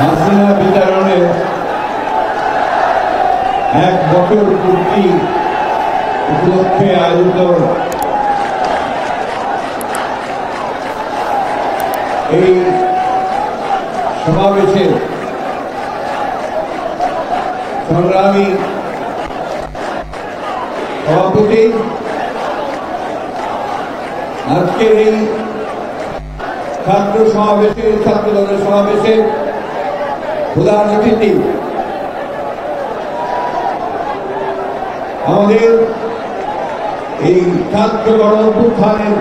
হাসিনা বিতরণের 1 বছর পূর্তি উপলক্ষে আয়োজিত এই সমাবেশে সংগ্রামী সভাপতি, আজকের এই ছাত্র দলের সমাবেশে প্রধান অতিথি আমাদের এই ছাত্র গণ অভ্যুত্থানের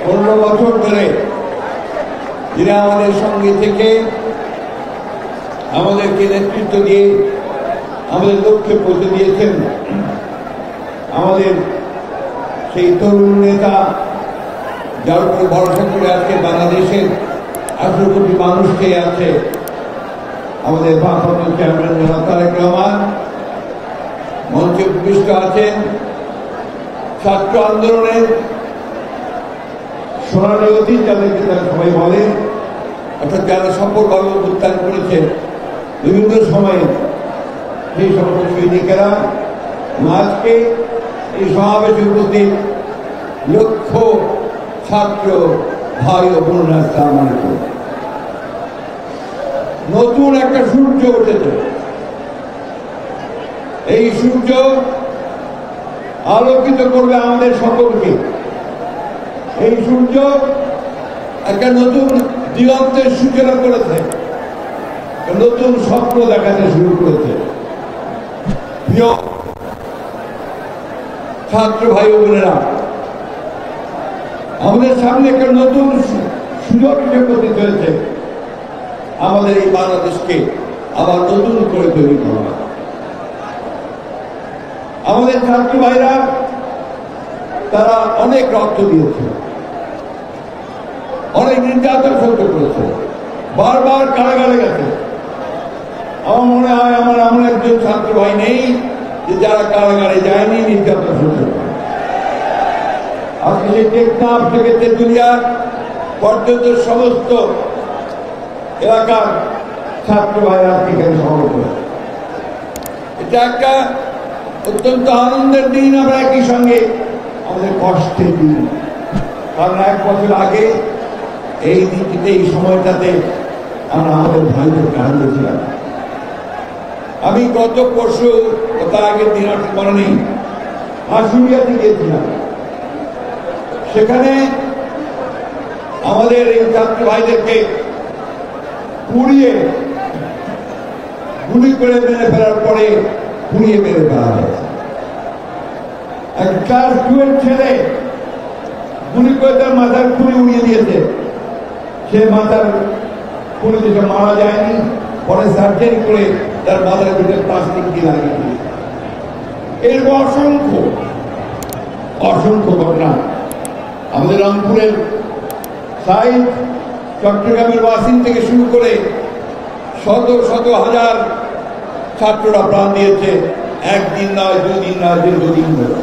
15 বছর ধরে যিনি আমাদের সঙ্গে থেকে আমাদেরকে নেতৃত্ব দিয়ে আমাদের লক্ষ্যে পৌঁছে দিয়েছেন, আমাদের সেই তরুণ নেতা, যার উপরে ভরসা করে আজকে বাংলাদেশের 18 কোটি মানুষকে আছে আমাদের ভারপ্রাপ্ত চেয়ারম্যান জনাব তারেক রহমান। মঞ্চে উপবিষ্ট আছেন ছাত্র আন্দোলনের সোনালী অতীত, যাদেরকে তারা সবাই বলে, অর্থাৎ যারা সফলভাবে উত্থান করেছে বিভিন্ন সময়ে সেই সমস্ত সৈনিকেরা। আজকে এই সমাবেশে উপস্থিত লক্ষ ছাত্র ভাই ও বোনেরা, আসসালামু আলাইকুম। নতুন একটা সূর্য উঠেছে। এই সূর্য আলোকিত করবে আমাদের সকলকে। এই সূর্য একটা নতুন দিগন্তের সূচনা করেছে, নতুন স্বপ্ন দেখাতে শুরু করেছে। প্রিয় ছাত্র ভাই ও বোনেরা, আমাদের সামনে একটা নতুন সুযোগ উপস্থিত হয়েছে আমাদের এই বাংলাদেশকে আবার নতুন করে তৈরি করা। আমাদের ছাত্র ভাইরা তারা অনেক রক্ত দিয়েছে, অনেক নির্যাতন সহ্য করেছে, বারবার কারাগারে গেছে। আমার মনে হয় আমার এমন একজন ছাত্র ভাই নেই যে যারা কারাগারে যায়নি, নির্যাতন সহ্য করে। আজকে সেই টেকনাফ থেকে তেঁতুলিয়া পর্যন্ত সমস্ত এলাকার ছাত্র ভাইরা এখানে সমবেত হয়েছে। এটা একটা অত্যন্ত আনন্দের দিন, আমরা একই সঙ্গে আমাদের কষ্টের দিন। কারণ 1 বছর আগে এই দিনটিতে, এই সময়টাতে আমরা আমাদের ভাইদেরকে হারিয়েছিলাম। আমি গত পরশু, তার আগের দিন আর মনে নেই, আশুলিয়াতে গিয়েছিলাম। সেখানে আমাদের এই ছাত্র ভাইদেরকে পুড়িয়ে, গুলি করে মেরে ফেলার পরে পুড়িয়ে মেরে ফেলা হয়েছে। এক ক্লাস 2 ছেলে গুলি করে তার মাথার খুলি উড়িয়ে দিয়েছে। সে মাথার খুলি থেকে মারা যায়নি, পরে সার্জারি করে তার মাথার ভিতরে প্লাস্টিক দিয়ে লাগিয়ে দিয়েছে। এরকম অসংখ্য ঘটনা আমাদের রংপুরের সাইড, চট্টগ্রামের ওয়াসিম থেকে শুরু করে শত হাজার ছাত্ররা প্রাণ দিয়েছে। 1 দিন নয়, 2 দিন নয়, দীর্ঘদিন ধরে।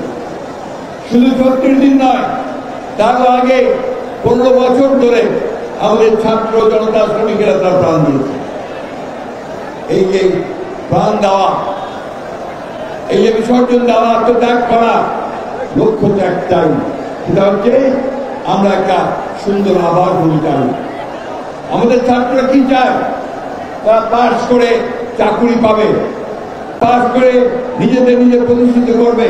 শুধু 36 দিন নয়, তার আগে 15 বছর ধরে আমাদের ছাত্র জনতা, শ্রমিকেরা তারা প্রাণ দিয়েছে। এই যে প্রাণ দেওয়া, এই যে বিসর্জন দেওয়া, আত্মত্যাগ করা, লক্ষ্য তো একটাই, সেটা হচ্ছে আমরা একটা সুন্দর আবার গড়ে চাই। আমাদের ছাত্ররা কি চায়? তারা পাস করে চাকরি পাবে, পাস করে নিজে প্রতিষ্ঠিত করবে,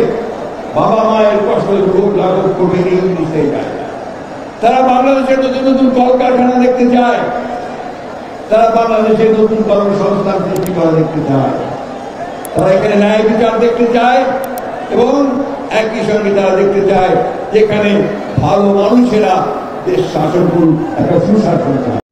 বাবা মায়ের কষ্ট ভোগ লাঘব করবে, এই জিনিসটাই চায়। তারা বাংলাদেশের নতুন কলকারখানা দেখতে চায়, তারা বাংলাদেশের নতুন কর্মসংস্থান সৃষ্টি করা দেখতে চায়, তারা এখানে ন্যায় বিচার দেখতে চায়, এবং একই সঙ্গে তারা দেখতে চায় যেখানে ভালো মানুষেরা দেশ শাসন করুন, একটা সুশাসন চায়।